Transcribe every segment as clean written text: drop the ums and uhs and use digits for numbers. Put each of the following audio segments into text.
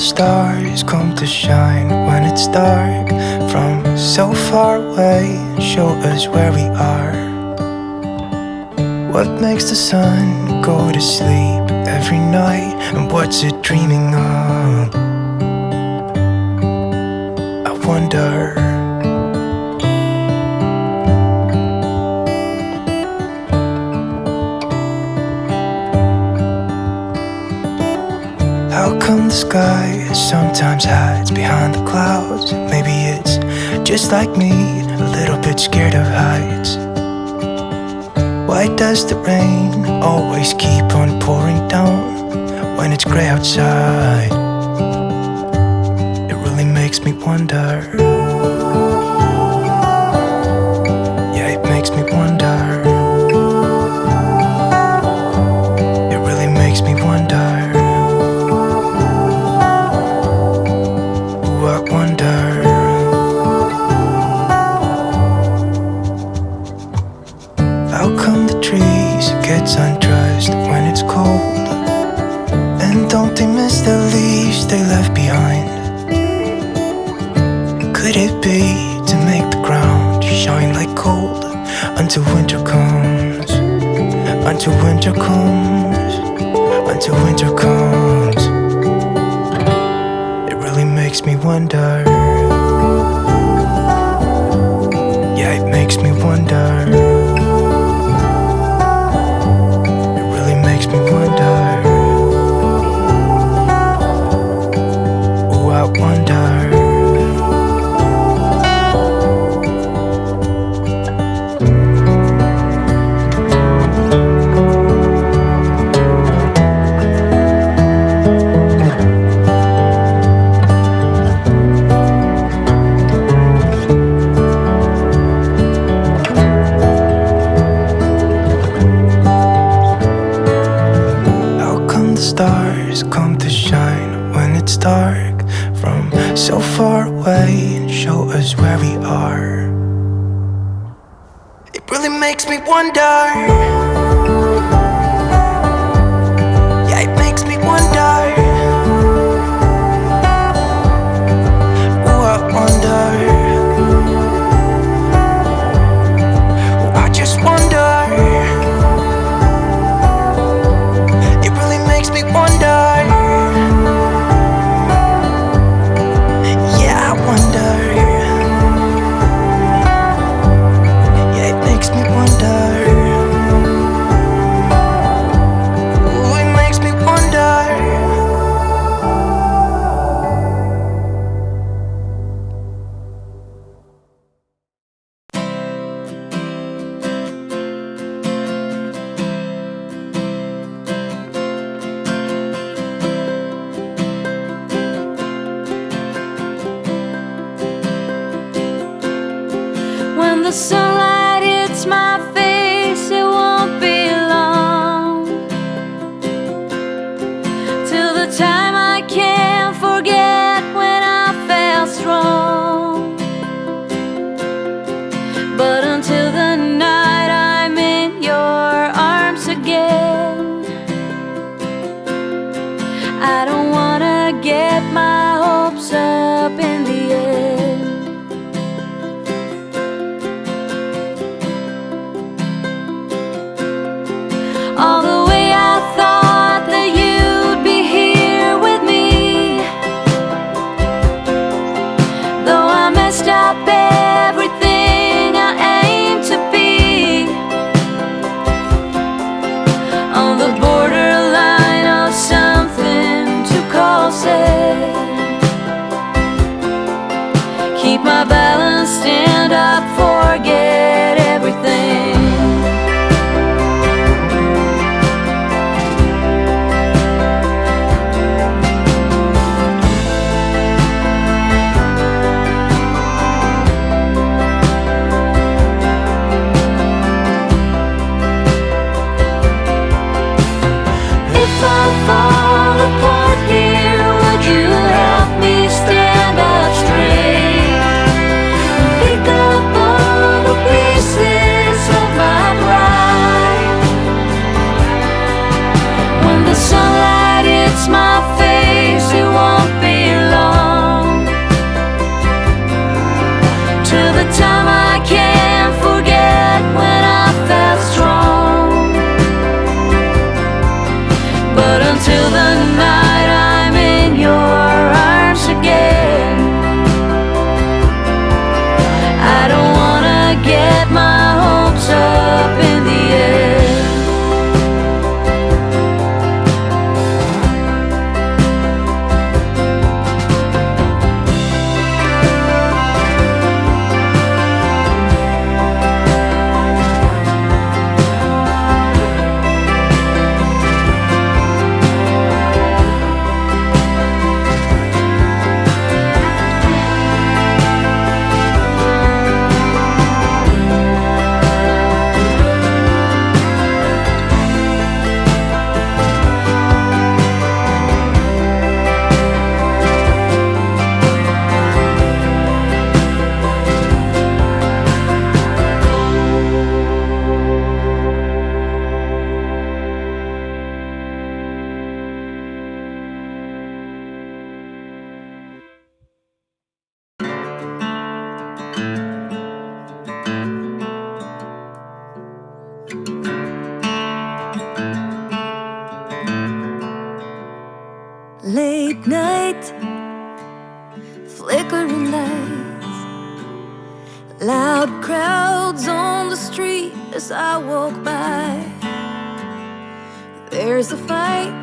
stars come to shine when it's dark from so far away, show us where we are. What makes the sun go to sleep every night, and what's it dreaming of? I wonder. How come the sky sometimes hides behind the clouds? Maybe it's just like me, a little bit scared of heights. Why does the rain always keep on pouring down when it's gray outside? It really makes me wonder. Yeah, it makes me wonder. It really makes me wonder. I wonder. How come the trees get undressed when it's cold? And don't they miss the leaves they left behind? Could it be to make the ground shine like gold until winter comes? Until winter comes. Until winter comes. Makes me wonder. Yeah, it makes me wonder. It really makes me wonder. Oh, I wonder. Stars come to shine when it's dark from so far away and show us where we are. It really makes me wonder. Yeah, it makes me wonder. Oh, I wonder. Oh, I just wonder. When the sunlight hits my face, it won't be long till the time I can't forget when I felt strong. But until the night I'm in your arms again, I don't wanna get my hopes up in the air. Loud crowds on the street as I walk by. There's a fight,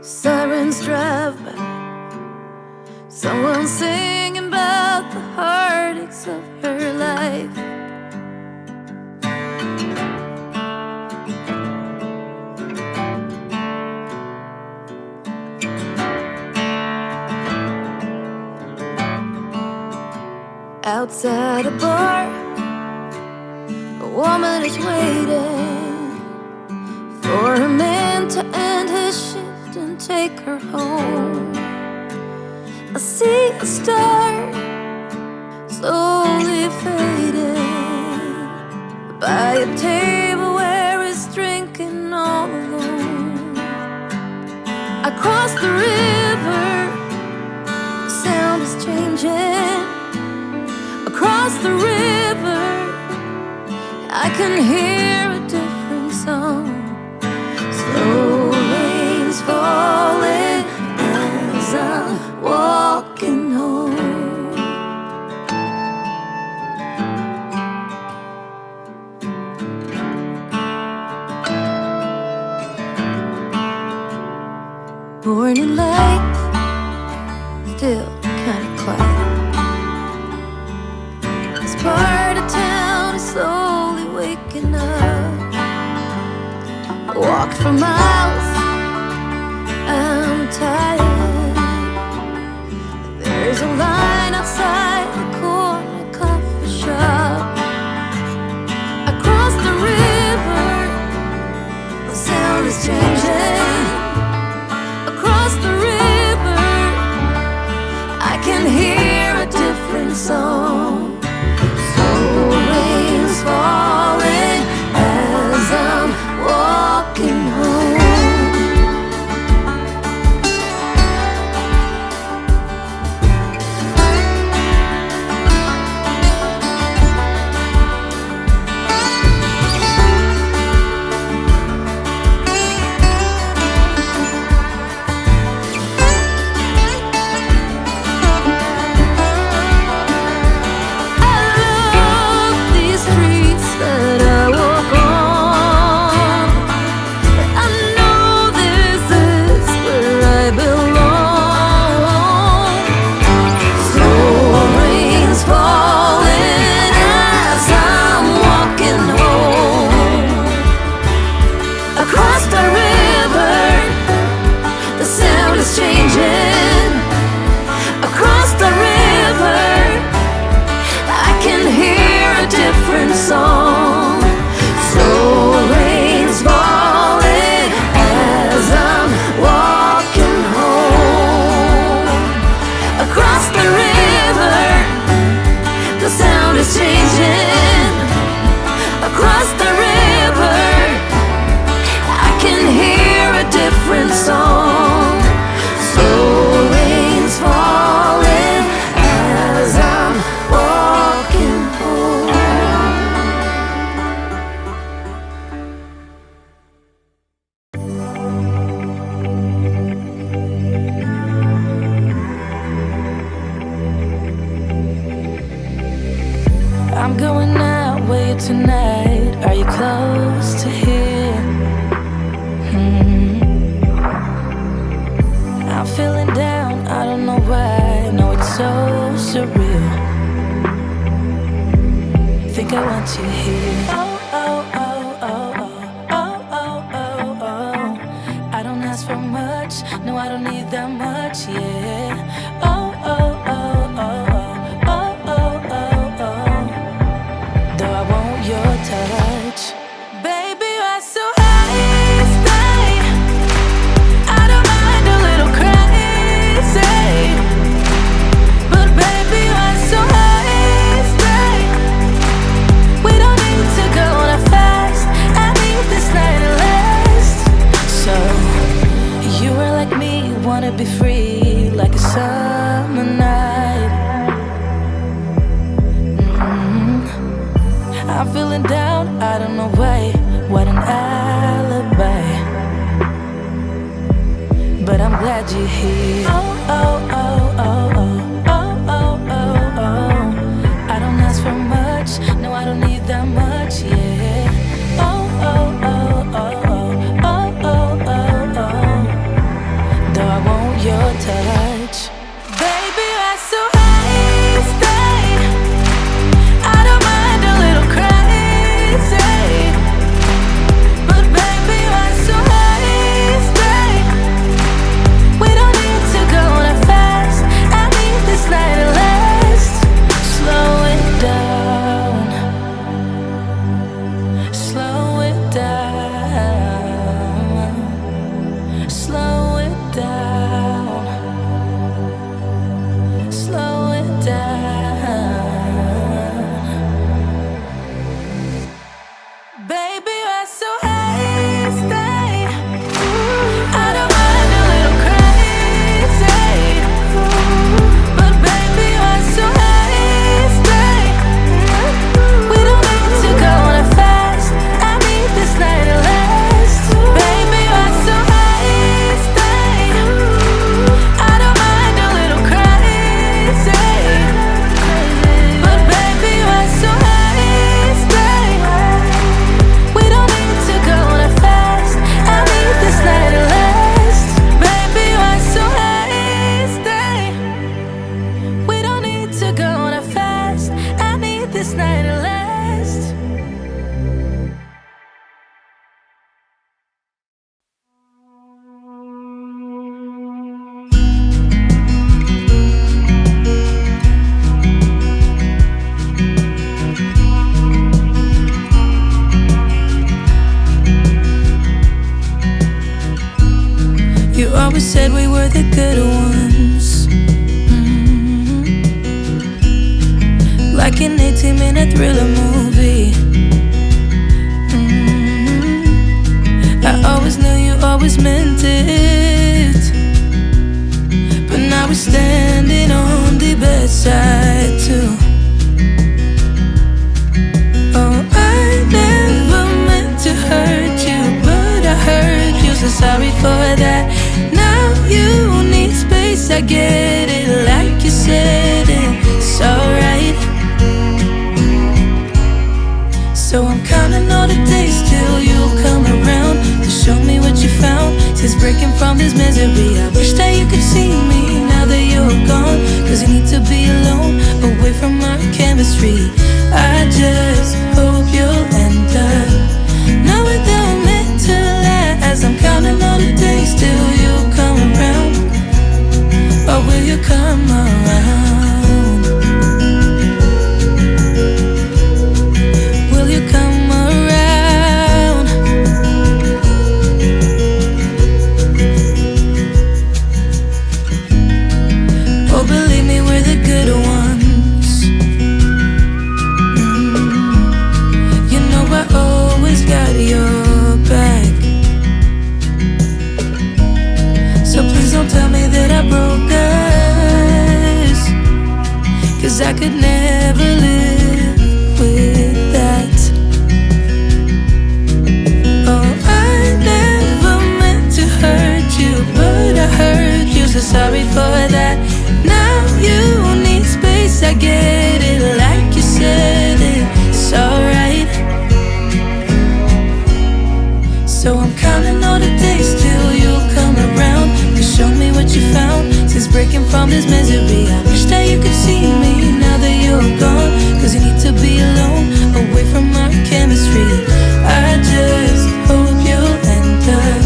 sirens drive by. Someone singing about the heartaches of her life. Outside a bar, a woman is waiting for her man to end his shift and take her home. I see a star slowly fading by a table where he's drinking all alone. I cross the river, the sound is changing. Across the river, I can hear a different song. Slow rains falling as I'm walking home. Morning light, still kinda quiet. Part of town is slowly waking up. I walked for miles, I'm tired. There's a line outside the corner coffee shop. I crossed the river, the sound is changing. Across the river, I can hear a different song. Rain's falling as I'm walking home. Song. Slow rain's falling as I'm walking home. Across the river, the sound is changing. Across the river, I can hear a different song. Slow rain's falling as I'm walking home. I'm going out with you tonight. Are you close to here? I'm feeling down, I don't know why. No, it's so surreal. Think I want you here. Oh, oh, oh, oh, oh, oh, oh, oh, oh. I don't ask for much, no, I don't need that much, yeah. Oh, oh, oh, oh, oh, oh, oh, oh, oh. Though I want your touch, baby, you're so high, stay. I don't mind a little crazy, but baby, you're so high, stay. We don't need to go that fast. I need this night to last. So you are like me, wanna be free like a summer night. I'm feeling down, I don't know why. What an alibi. But I'm glad you're here. Oh, oh, oh, oh, oh, oh, oh, oh, oh. I don't this night will last. You always said we were the good ones, like an 18-minute thriller movie. I always knew you always meant it, but now we're standing on the bedside too. Oh, I never meant to hurt you, but I hurt you, so sorry for that. Now you need space, I get it, like you said, it's alright. So I'm counting all the days till you come around to show me what you found. Since breaking from this misery, I wish that you could see me now that you're gone. Cause you need to be alone, away from our chemistry. I just hope you'll end up knowing that I'm meant to last. I'm counting all the days till you come around. Or will you come around? Will you come around? Oh, believe me, we're the good ones. You know I always got your back. So please don't tell me that I broke us, cause I could never live with that. Oh, I never meant to hurt you, but I hurt you, so sorry for that. Now you need space, I get it, like you said, it's alright. So I'm counting all the days till you come around to show me what you found. Since breaking from this misery, I wish that you could see me now that you're gone. Cause you need to be alone, away from our chemistry. I just hope you'll end up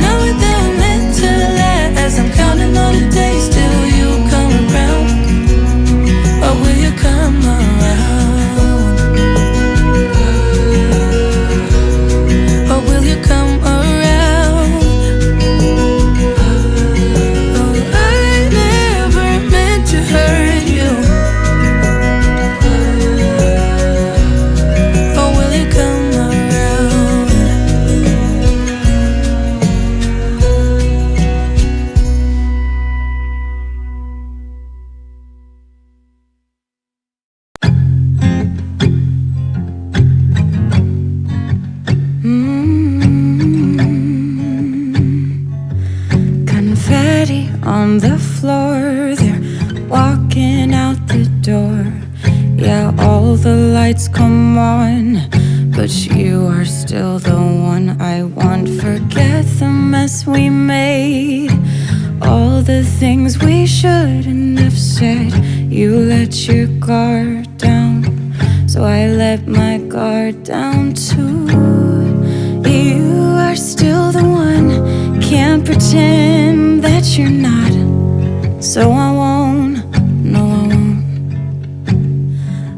knowing that I'm meant to last. I'm counting all the days till you come around. Or will you come around? Or will you come around? Oh, I never meant to hurt you. Or will you come around? Confetti on the floor, they're walking out the door. Yeah, all the lights come on, but you are still the one I want. Forget the mess we made, all the things we shouldn't have said. You let your guard down, so I let my guard down too. You are still the one, can't pretend that you're not. So I won't, no I won't.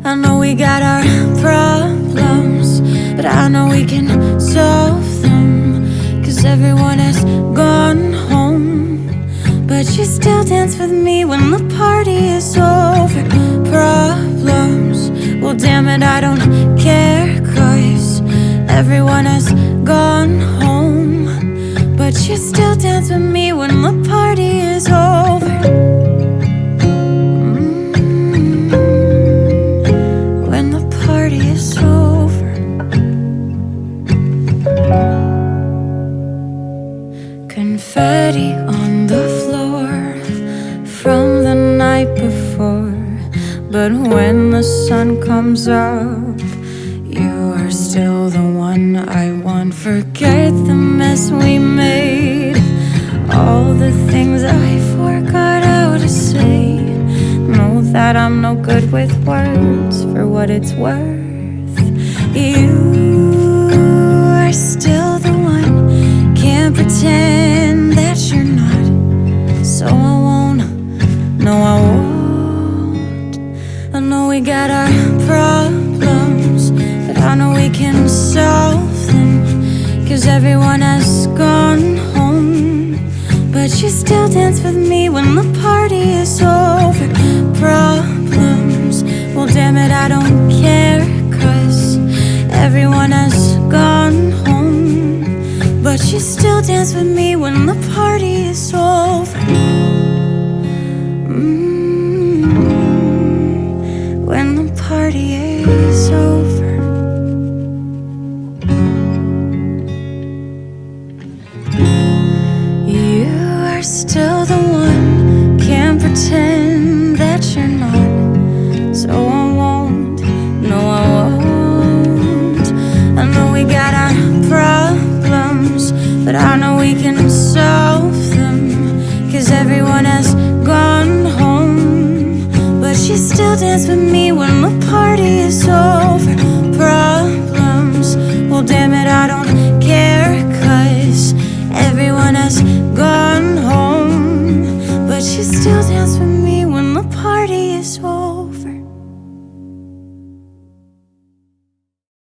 I know we got our problems, but I know we can solve them. Cause everyone has gone home, but you still dance with me when the party is over. Problems, well damn it, I don't care. Cause everyone has gone home, but you still dance with me when the party is over. When the party is over. Confetti on the floor from the night before, but when the sun comes up, you are still the one I want. Forget the mess we made, all the things I forgot how to say. No, that I'm no good with words. For what it's worth, you are still the one. Can't pretend that you're not. So I won't, no I won't. I know we got our problems, but I know we can solve them. 'Cause everyone has gone home, but you still dance with me when the party is over. Problems, well damn it I don't care. 'Cause everyone has gone home, but you still dance with me when the party is over. When the party is over.